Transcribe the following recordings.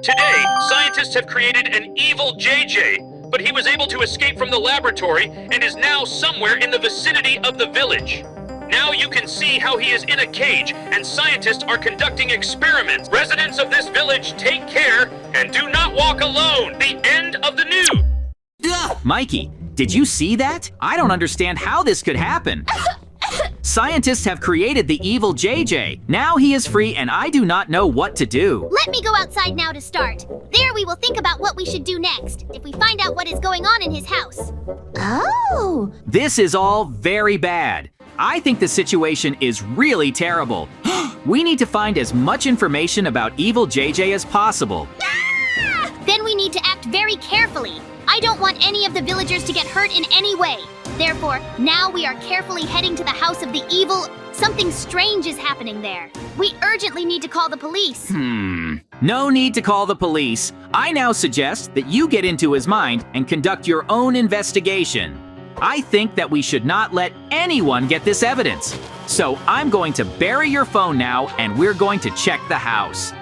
Today, scientists have created an evil JJ, but he was able to escape from the laboratory and is now somewhere in the vicinity of the village. Now you can see how he is in a cage and scientists are conducting experiments. Residents of this village, take care and do not walk alone. The end of the news. Mikey, did you see that? I don't understand how this could happen. Scientists have created the evil JJ. Now he is free and I do not know what to do. Let me go outside now to start. There we will think about what we should do next, if we find out what is going on in his house. Oh! This is all very bad. I think the situation is really terrible. We need to find as much information about evil JJ as possible. Then we need to act very carefully. I don't want any of the villagers to get hurt in any way. Therefore, now we are carefully heading to the house of the evil. Something strange is happening there. We urgently need to call the police. No need to call the police. I now suggest that you get into his mind and conduct your own investigation. I think that we should not let anyone get this evidence. So I'm going to bury your phone now and we're going to check the house.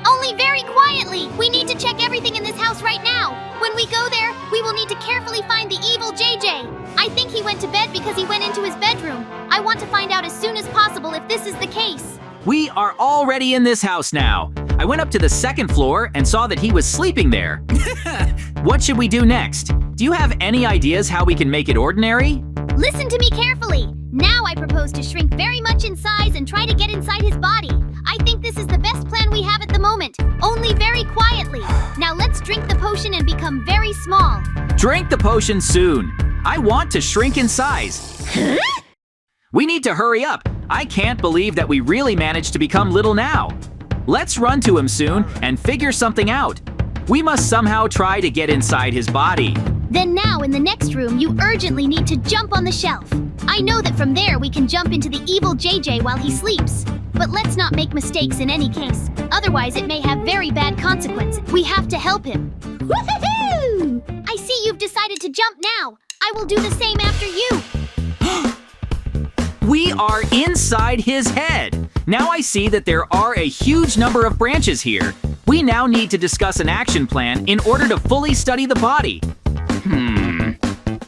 Only very quietly. We need to check everything in this house right now. When we go there, we will need to carefully find the evil JJ. I think he went to bed because he went into his bedroom. I want to find out as soon as possible if this is the case. We are already in this house now. I went up to the second floor and saw that he was sleeping there. What should we do next? Do you have any ideas how we can make it ordinary? Listen to me carefully. Now I propose to shrink very much in size and try to get inside his body. I think this is the best plan we have at the moment, only very quietly. Now let's drink the potion and become very small. Drink the potion soon. I want to shrink in size. We need to hurry up. I can't believe that we really managed to become little now. Let's run to him soon and figure something out. We must somehow try to get inside his body. Then now in the next room, you urgently need to jump on the shelf. I know that from there we can jump into the evil JJ while he sleeps. But let's not make mistakes in any case. Otherwise, it may have very bad consequences. We have to help him. Woohoo! I see you've decided to jump now. I will do the same after you. We are inside his head. Now I see that there are a huge number of branches here. We now need to discuss an action plan in order to fully study the body.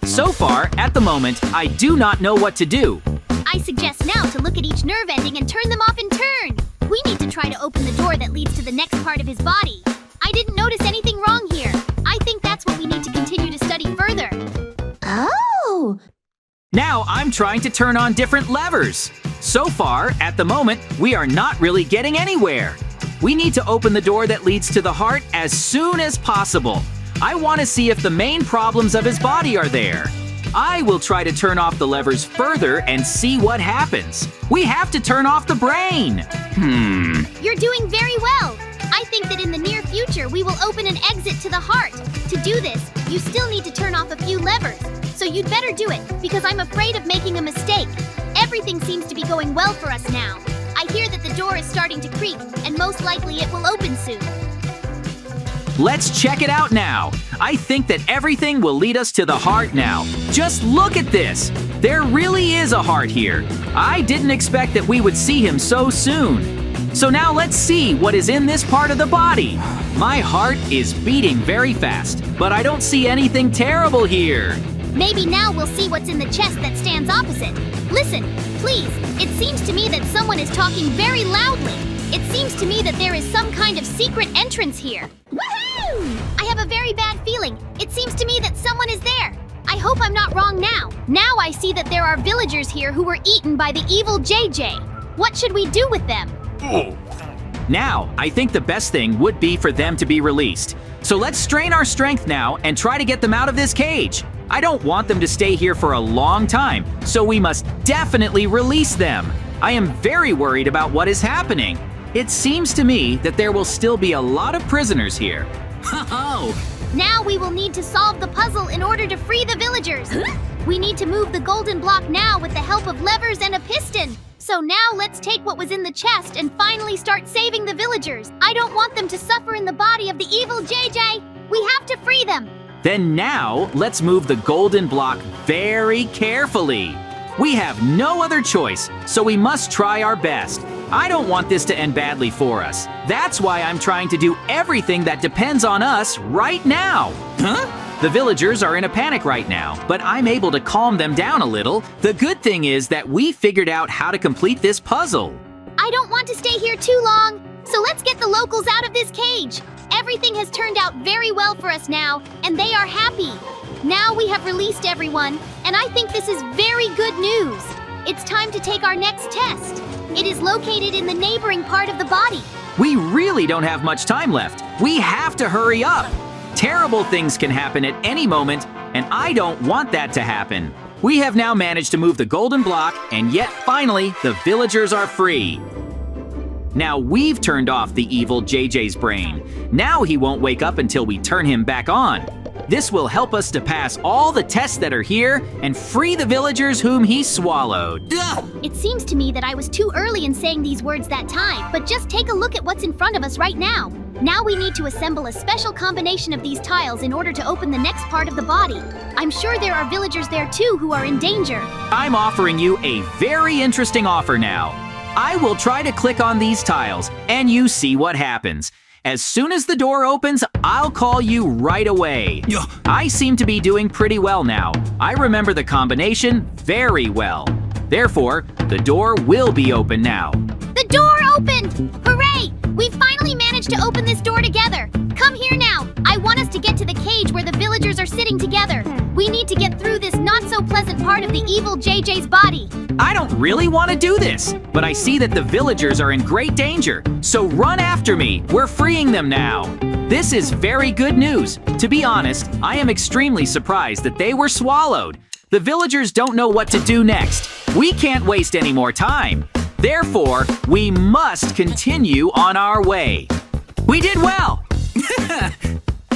So far, at the moment, I do not know what to do. I suggest now to look at each nerve ending and turn them off in turn. We need to try to open the door that leads to the next part of his body. I didn't notice anything wrong here. I think that's what we need to continue to study further. Oh! Now I'm trying to turn on different levers. So far, at the moment, we are not really getting anywhere. We need to open the door that leads to the heart as soon as possible. I want to see if the main problems of his body are there. I will try to turn off the levers further and see what happens. We have to turn off the brain. You're doing very well. I think that in the near future, we will open an exit to the heart. To do this, you still need to turn off a few levers. So you'd better do it, because I'm afraid of making a mistake. Everything seems to be going well for us now. I hear that the door is starting to creak, and most likely it will open soon. Let's check it out now. I think that everything will lead us to the heart now. Just look at this. There really is a heart here. I didn't expect that we would see him so soon. So now let's see what is in this part of the body. My heart is beating very fast, but I don't see anything terrible here. Maybe now we'll see what's in the chest that stands opposite. Listen, please. It seems to me that someone is talking very loudly. It seems to me that there is some kind of secret entrance here. Woohoo! I have a very bad feeling. It seems to me that someone is there. I hope I'm not wrong now. Now I see that there are villagers here who were eaten by the evil JJ. What should we do with them? Now, I think the best thing would be for them to be released. So let's strain our strength now and try to get them out of this cage. I don't want them to stay here for a long time, so we must definitely release them. I am very worried about what is happening. It seems to me that there will still be a lot of prisoners here. Now we will need to solve the puzzle in order to free the villagers. We need to move the golden block now with the help of levers and a piston. So now let's take what was in the chest and finally start saving the villagers. I don't want them to suffer in the body of the evil JJ. We have to free them. Then now, let's move the golden block very carefully. We have no other choice, so we must try our best. I don't want this to end badly for us. That's why I'm trying to do everything that depends on us right now. Huh? The villagers are in a panic right now, but I'm able to calm them down a little. The good thing is that we figured out how to complete this puzzle. I don't want to stay here too long, so let's get the locals out of this cage. Everything has turned out very well for us now, and they are happy. Now we have released everyone, and I think this is very good news. It's time to take our next test. It is located in the neighboring part of the body. We really don't have much time left. We have to hurry up. Terrible things can happen at any moment, and I don't want that to happen. We have now managed to move the golden block, and yet finally, the villagers are free. Now we've turned off the evil JJ's brain. Now he won't wake up until we turn him back on. This will help us to pass all the tests that are here and free the villagers whom he swallowed. It seems to me that I was too early in saying these words that time, but just take a look at what's in front of us right now. Now we need to assemble a special combination of these tiles in order to open the next part of the body. I'm sure there are villagers there too who are in danger. I'm offering you a very interesting offer now. I will try to click on these tiles, and you see what happens. As soon as the door opens, I'll call you right away. I seem to be doing pretty well now. I remember the combination very well. Therefore, the door will be open now. The door opened! Hooray! We finally managed to open this door together. Come here now. I want us to get to the cage where the villagers are sitting together. We need to get through this not-so-pleasant part of the evil JJ's body. I don't really want to do this, but I see that the villagers are in great danger, so run after me. We're freeing them now. This is very good news. To be honest, I am extremely surprised that they were swallowed. The villagers don't know what to do next. We can't waste any more time. Therefore, we must continue on our way. We did well!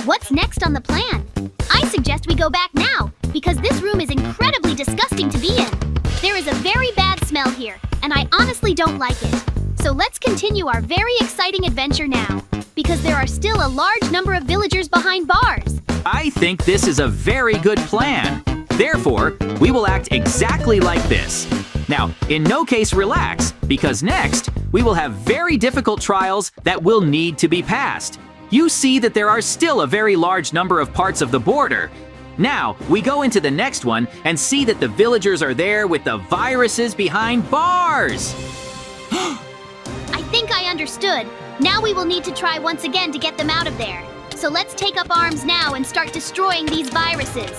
What's next on the plan? I suggest we go back now, because this room is incredibly disgusting to be in. There is a very bad smell here, and I honestly don't like it. So let's continue our very exciting adventure now, because there are still a large number of villagers behind bars. I think this is a very good plan. Therefore, we will act exactly like this. Now, in no case relax, because next, we will have very difficult trials that will need to be passed. You see that there are still a very large number of parts of the border. Now, we go into the next one and see that the villagers are there with the viruses behind bars. I think I understood. Now we will need to try once again to get them out of there. So let's take up arms now and start destroying these viruses.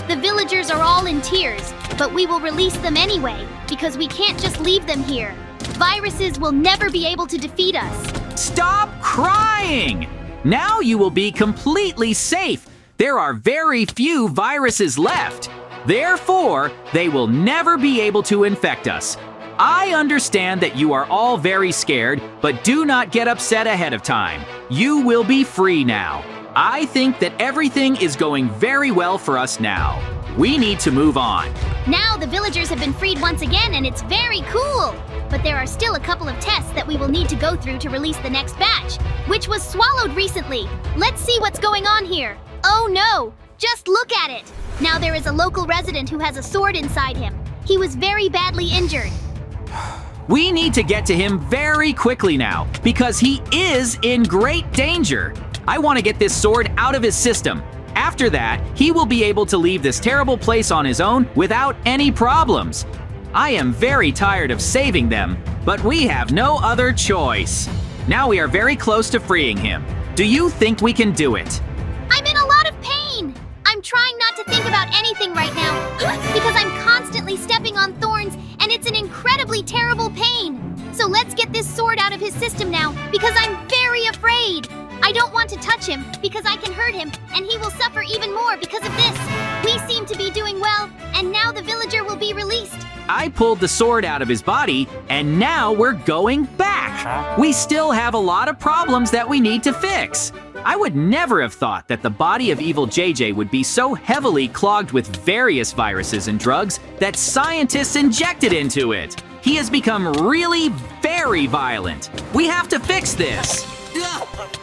The villagers are all in tears, but we will release them anyway, because we can't just leave them here. Viruses will never be able to defeat us. Stop crying! Now you will be completely safe. There are very few viruses left. Therefore, they will never be able to infect us. I understand that you are all very scared, but do not get upset ahead of time. You will be free now. I think that everything is going very well for us now. We need to move on. Now the villagers have been freed once again, and it's very cool. But there are still a couple of tests that we will need to go through to release the next batch, which was swallowed recently. Let's see what's going on here. Oh no! Just look at it! Now there is a local resident who has a sword inside him. He was very badly injured. We need to get to him very quickly now, because he is in great danger. I want to get this sword out of his system. After that, he will be able to leave this terrible place on his own without any problems. I am very tired of saving them, but we have no other choice. Now we are very close to freeing him. Do you think we can do it? I'm in a lot of pain! I'm trying not to think about anything right now, because I'm constantly stepping on thorns, and it's an incredibly terrible pain. So let's get this sword out of his system now, because I'm very afraid. I don't want to touch him, because I can hurt him, and he will suffer even more because of this. We seem to be doing well, and now the villager will be released. I pulled the sword out of his body, and now we're going back. We still have a lot of problems that we need to fix. I would never have thought that the body of evil JJ would be so heavily clogged with various viruses and drugs that scientists injected into it. He has become really very violent. We have to fix this.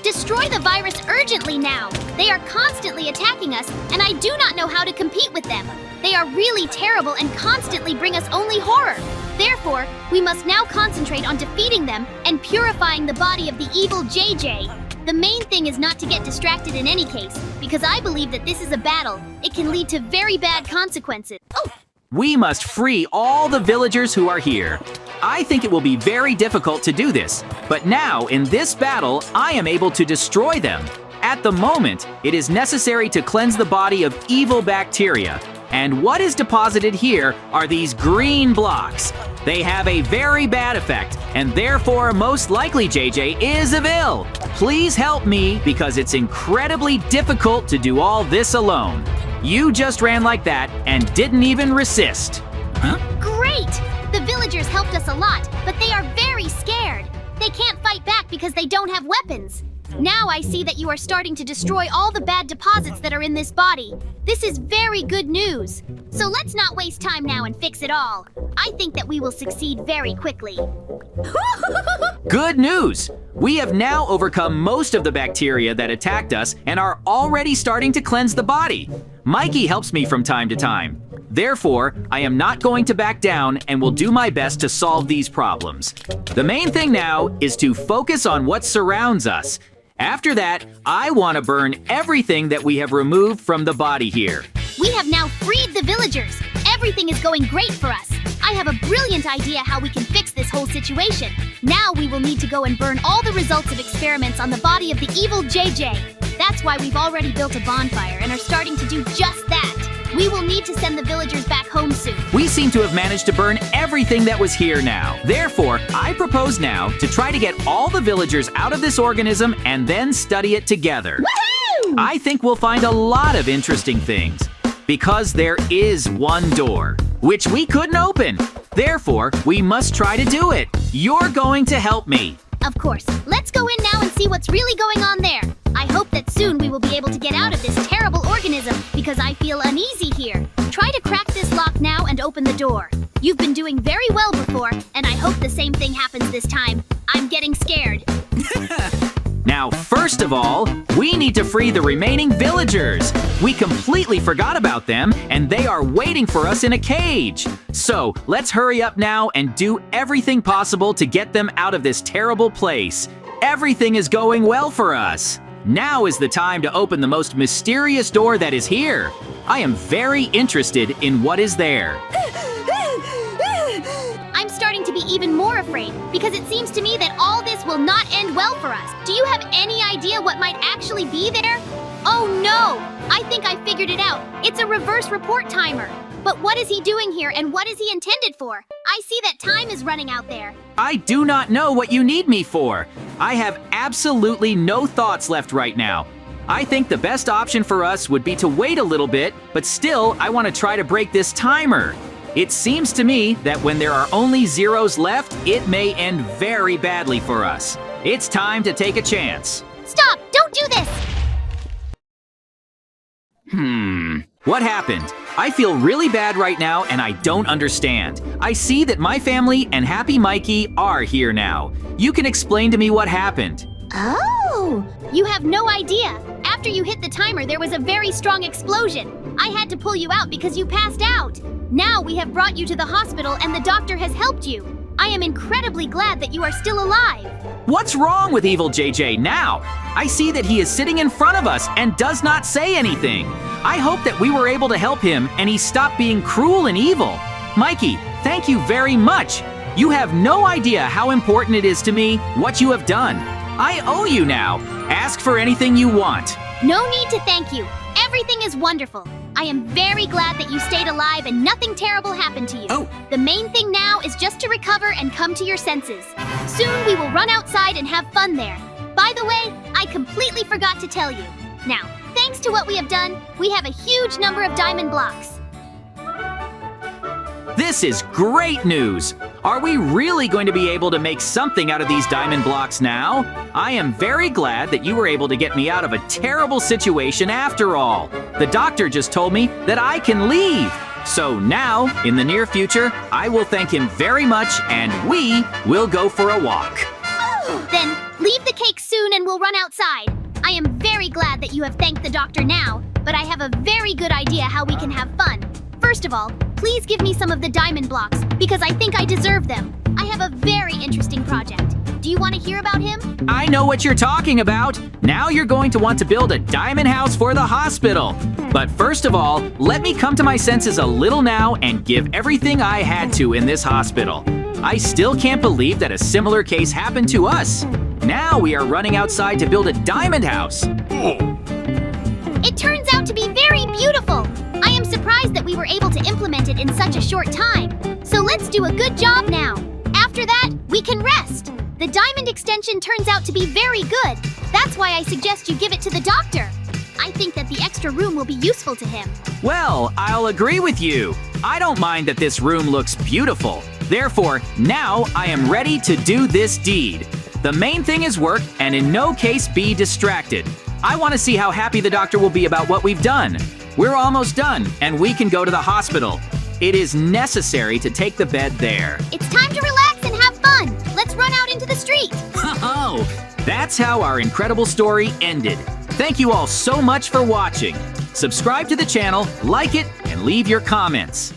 Destroy the virus urgently now. They are constantly attacking us, and I do not know how to compete with them. They are really terrible and constantly bring us only horror. Therefore, we must now concentrate on defeating them and purifying the body of the evil JJ. The main thing is not to get distracted in any case, because I believe that this is a battle. It can lead to very bad consequences. Oh! We must free all the villagers who are here. I think it will be very difficult to do this, but now, in this battle, I am able to destroy them. At the moment, it is necessary to cleanse the body of evil bacteria. And what is deposited here are these green blocks. They have a very bad effect, and therefore most likely JJ is evil. Please help me because it's incredibly difficult to do all this alone. You just ran like that and didn't even resist. Huh? Great! The villagers helped us a lot, but they are very scared. They can't fight back because they don't have weapons. Now I see that you are starting to destroy all the bad deposits that are in this body. This is very good news. So let's not waste time now and fix it all. I think that we will succeed very quickly. Good news! We have now overcome most of the bacteria that attacked us and are already starting to cleanse the body. Mikey helps me from time to time. Therefore, I am not going to back down and will do my best to solve these problems. The main thing now is to focus on what surrounds us. After that, I want to burn everything that we have removed from the body here. We have now freed the villagers. Everything is going great for us. I have a brilliant idea how we can fix this whole situation. Now we will need to go and burn all the results of experiments on the body of the evil JJ. That's why we've already built a bonfire and are starting to do just that. We will need to send the villagers back home soon. We seem to have managed to burn everything that was here now. Therefore, I propose now to try to get all the villagers out of this organism and then study it together. Woohoo! I think we'll find a lot of interesting things. Because there is one door, which we couldn't open. Therefore, we must try to do it. You're going to help me. Of course. Let's go in now and see what's really going on there. I hope that soon we will be able to get out of this terrible organism because I feel uneasy here. Try to crack this lock now and open the door. You've been doing very well before, and I hope the same thing happens this time. I'm getting scared. Now, first of all, we need to free the remaining villagers. We completely forgot about them, and they are waiting for us in a cage. So, let's hurry up now and do everything possible to get them out of this terrible place. Everything is going well for us. Now is the time to open the most mysterious door that is here. I am very interested in what is there. I'm starting to be even more afraid because it seems to me that all this will not end well for us. Do you have any idea what might actually be there? Oh no! I think I figured it out. It's a reverse report timer. But what is he doing here and what is he intended for? I see that time is running out there. I do not know what you need me for. I have absolutely no thoughts left right now. I think the best option for us would be to wait a little bit, but still, I want to try to break this timer. It seems to me that when there are only zeros left, it may end very badly for us. It's time to take a chance. Stop! Don't do this! What happened? I feel really bad right now and I don't understand. I see that my family and Happy Mikey are here now. You can explain to me what happened. Oh! You have no idea. After you hit the timer, there was a very strong explosion. I had to pull you out because you passed out. Now we have brought you to the hospital and the doctor has helped you. I am incredibly glad that you are still alive. What's wrong with evil JJ now? I see that he is sitting in front of us and does not say anything. I hope that we were able to help him and he stopped being cruel and evil. Mikey, thank you very much. You have no idea how important it is to me what you have done. I owe you now. Ask for anything you want. No need to thank you. Everything is wonderful. I am very glad that you stayed alive and nothing terrible happened to you. Oh. The main thing now is just to recover and come to your senses. Soon we will run outside and have fun there. By the way, I completely forgot to tell you. Now, thanks to what we have done, we have a huge number of diamond blocks. This is great news! Are we really going to be able to make something out of these diamond blocks now? I am very glad that you were able to get me out of a terrible situation after all. The doctor just told me that I can leave. So now, in the near future, I will thank him very much and we will go for a walk. Then, leave the cake soon and we'll run outside. I am very glad that you have thanked the doctor now, but I have a very good idea how we can have fun. First of all, please give me some of the diamond blocks. because I think I deserve them. I have a very interesting project. Do you want to hear about him? I know what you're talking about. Now you're going to want to build a diamond house for the hospital. But first of all, let me come to my senses a little now and give everything I had to in this hospital. I still can't believe that a similar case happened to us. Now we are running outside to build a diamond house. It turns out to be very beautiful. I am surprised that we were able to implement it in such a short time. So let's do a good job now. After that, we can rest. The diamond extension turns out to be very good. That's why I suggest you give it to the doctor. I think that the extra room will be useful to him. Well, I'll agree with you. I don't mind that this room looks beautiful. Therefore, now I am ready to do this deed. The main thing is work and in no case be distracted. I want to see how happy the doctor will be about what we've done. We're almost done and we can go to the hospital. It is necessary to take the bed there. It's time to relax and have fun. Let's run out into the street. Oh, that's how our incredible story ended. Thank you all so much for watching. Subscribe to the channel, like it, and leave your comments.